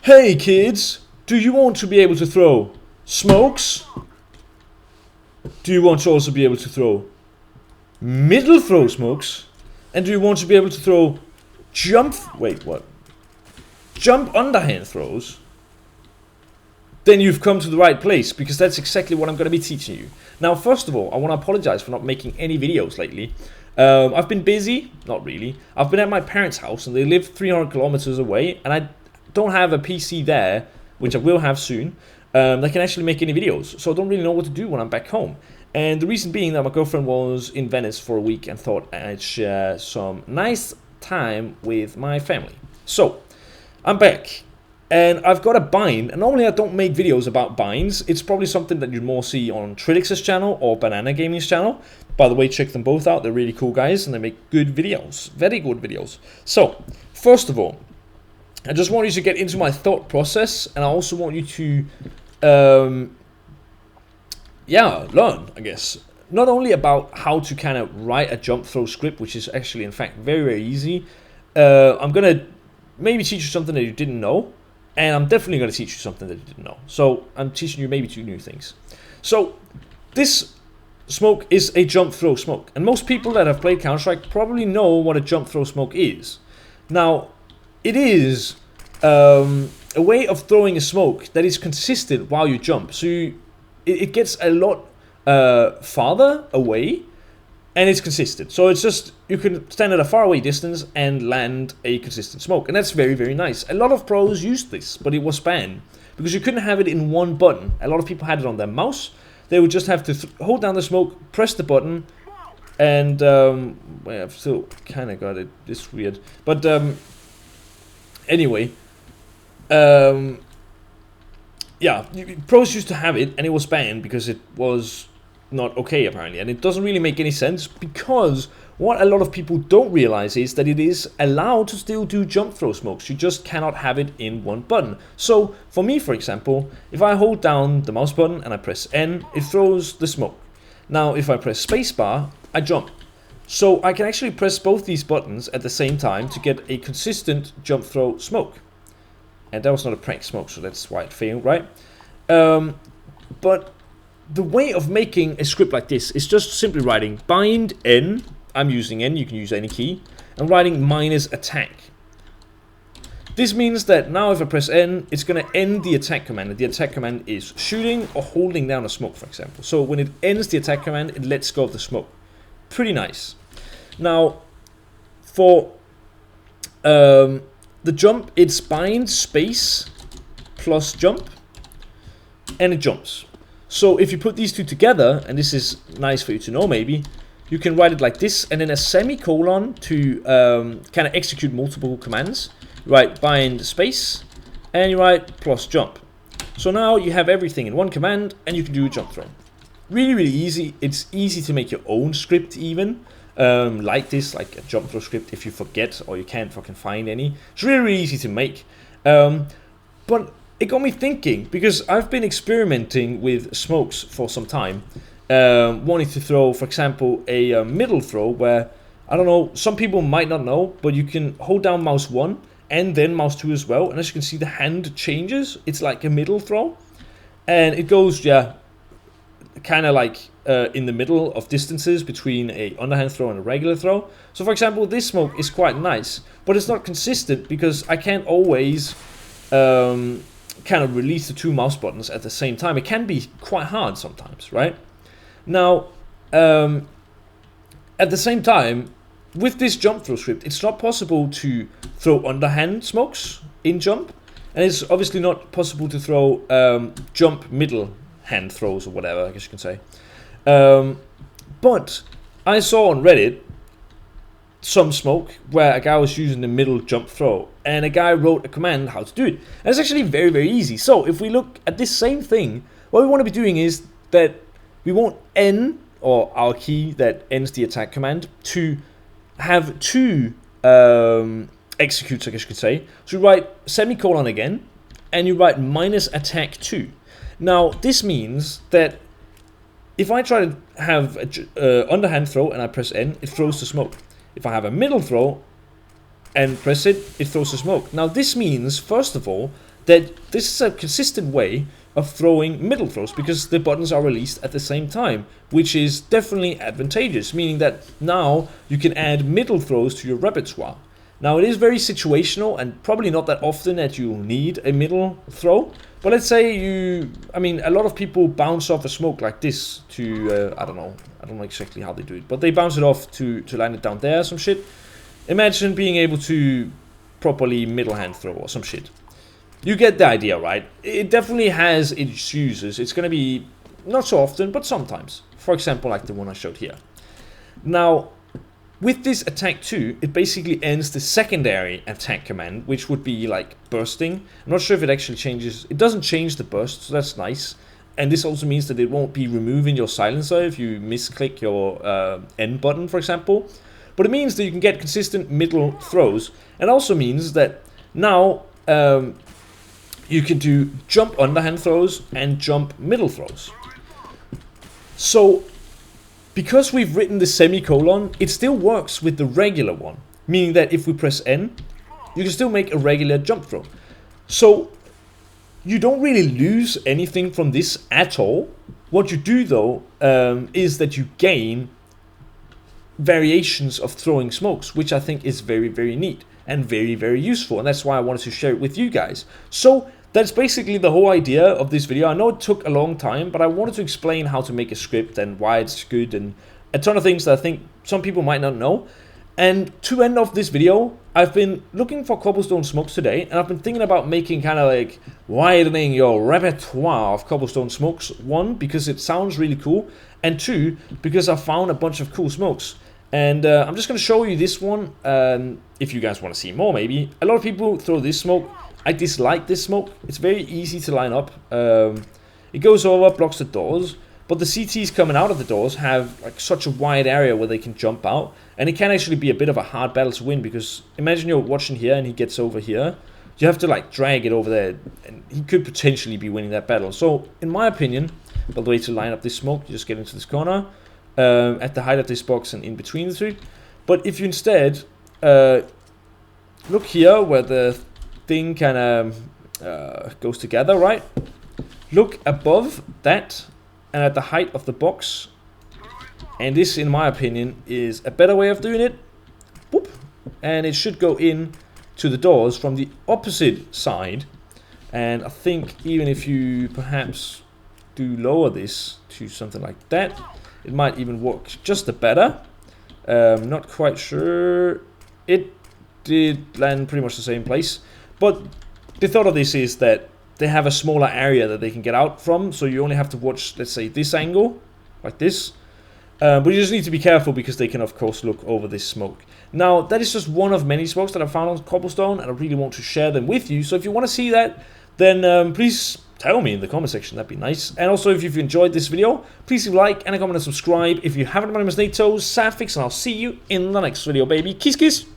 Hey kids, do you want to be able to throw smokes? Do you want to also be able to throw middle throw smokes? And do you want to be able to throw jump underhand throws? Then you've come to the right place, because that's exactly what I'm going to be teaching you. Now, first of all, I want to apologize for not making any videos lately. I've been busy, not really. I've been at my parents' house and they live 300 kilometers away, and I don't have a PC there, which I will have soon, that can actually make any videos. So I don't really know what to do when I'm back home. And the reason being that my girlfriend was in Venice for a week and thought I'd share some nice time with my family. So I'm back. And I've got a bind, and normally I don't make videos about binds. It's probably something that you'd more see on Trilix's channel or Banana Gaming's channel. By the way, check them both out. They're really cool guys, and they make good videos. Very good videos. So, first of all, I just want you to get into my thought process, and I also want you to, learn, I guess. Not only about how to kind of write a jump throw script, which is actually, in fact, very, very easy. I'm going to maybe teach you something that you didn't know. And I'm definitely going to teach you something that you didn't know. So I'm teaching you maybe 2 new things. So this smoke is a jump throw smoke. And most people that have played Counter-Strike probably know what a jump throw smoke is. Now, it is a way of throwing a smoke that is consistent while you jump. So it gets a lot farther away, and it's consistent. So it's just, you can stand at a far away distance and land a consistent smoke. And that's very, very nice. A lot of pros used this, but it was banned because you couldn't have it in one button. A lot of people had it on their mouse. They would just have to hold down the smoke, press the button, and I've still kind of got it. It's weird. But anyway, pros used to have it, and it was banned because it was not okay, apparently. And it doesn't really make any sense, because what a lot of people don't realize is that it is allowed to still do jump throw smokes. You just cannot have it in one button. So for me, for example, if I hold down the mouse button and I press N, it throws the smoke. Now if I press spacebar, I jump. So I can actually press both these buttons at the same time to get a consistent jump throw smoke. And that was not a prank smoke, so that's why it failed, right? But the way of making a script like this is just simply writing bind N, I'm using N, you can use any key, and writing minus attack. This means that now if I press N, it's going to end the attack command, and the attack command is shooting or holding down a smoke, for example. So when it ends the attack command, it lets go of the smoke. Pretty nice. Now, for the jump, it's bind space plus jump, and it jumps. So if you put these two together, and this is nice for you to know maybe, you can write it like this, and then a semicolon to kind of execute multiple commands. You write bind space, and you write plus jump. So now you have everything in one command, and you can do a jump throw. Really, really easy. It's easy to make your own script even, like this, like a jump throw script if you forget or you can't fucking find any. It's really, really easy to make. But it got me thinking, because I've been experimenting with smokes for some time, wanting to throw, for example, a middle throw where, I don't know, some people might not know, but you can hold down mouse 1 and then mouse 2 as well, and as you can see, the hand changes. It's like a middle throw, and it goes, kind of like in the middle of distances between a underhand throw and a regular throw. So for example, this smoke is quite nice, but it's not consistent because I can't always kind of release the 2 mouse buttons at the same time. It can be quite hard sometimes, right? Now, at the same time, with this jump throw script, it's not possible to throw underhand smokes in jump, and it's obviously not possible to throw jump middle hand throws or whatever, I guess you can say. But I saw on Reddit some smoke where a guy was using the middle jump throw, and a guy wrote a command how to do it. And it's actually very, very easy. So if we look at this same thing, what we want to be doing is that we want N, or our key that ends the attack command, to have 2 executes, I guess you could say. So you write semicolon again, and you write minus attack 2. Now this means that if I try to have a underhand throw and I press N, it throws the smoke. If I have a middle throw and press it, it throws the smoke. Now this means, first of all, that this is a consistent way of throwing middle throws, because the buttons are released at the same time, which is definitely advantageous, meaning that now you can add middle throws to your repertoire. Now it is very situational and probably not that often that you need a middle throw, but let's say a lot of people bounce off a smoke like this to, I don't know exactly how they do it, but they bounce it off to land it down there, some shit. Imagine being able to properly middle hand throw or some shit. You get the idea, right? It definitely has its uses. It's going to be not so often, but sometimes. For example, like the one I showed here. Now, with this attack 2, it basically ends the secondary attack command, which would be like bursting. I'm not sure if it actually changes. It doesn't change the burst, so that's nice. And this also means that it won't be removing your silencer if you misclick your N button, for example. But it means that you can get consistent middle throws. And also means that now you can do jump underhand throws and jump middle throws. So, because we've written the semicolon, it still works with the regular one. Meaning that if we press N, you can still make a regular jump throw. So, you don't really lose anything from this at all. What you do though, is that you gain variations of throwing smokes, which I think is very, very neat and very, very useful. And that's why I wanted to share it with you guys. So, that's basically the whole idea of this video. I know it took a long time, but I wanted to explain how to make a script and why it's good and a ton of things that I think some people might not know. And to end off this video, I've been looking for cobblestone smokes today, and I've been thinking about making kind of like widening your repertoire of cobblestone smokes. One, because it sounds really cool, and two, because I found a bunch of cool smokes. And I'm just going to show you this one, if you guys want to see more maybe. A lot of people throw this smoke. I dislike this smoke. It's very easy to line up. It goes over, blocks the doors, but the CTs coming out of the doors have like such a wide area where they can jump out, and it can actually be a bit of a hard battle to win, because imagine you're watching here and he gets over here. You have to like drag it over there, and he could potentially be winning that battle. So in my opinion, by the way, to line up this smoke, you just get into this corner at the height of this box and in between the two. But if you instead look here where the thing kind of goes together, right? Look above that and at the height of the box, and this, in my opinion, is a better way of doing it. Boop. And it should go in to the doors from the opposite side. And I think even if you perhaps do lower this to something like that, it might even work just a better. Not quite sure. It did land pretty much the same place. But the thought of this is that they have a smaller area that they can get out from, so you only have to watch, let's say, this angle, like this. But you just need to be careful, because they can, of course, look over this smoke. Now, that is just one of many smokes that I found on Cobblestone, and I really want to share them with you. So if you want to see that, then please tell me in the comment section. That'd be nice. And also, if you've enjoyed this video, please leave a like and a comment and subscribe. If you haven't, my name is NaToSaphiX, and I'll see you in the next video, baby. Kiss, kiss!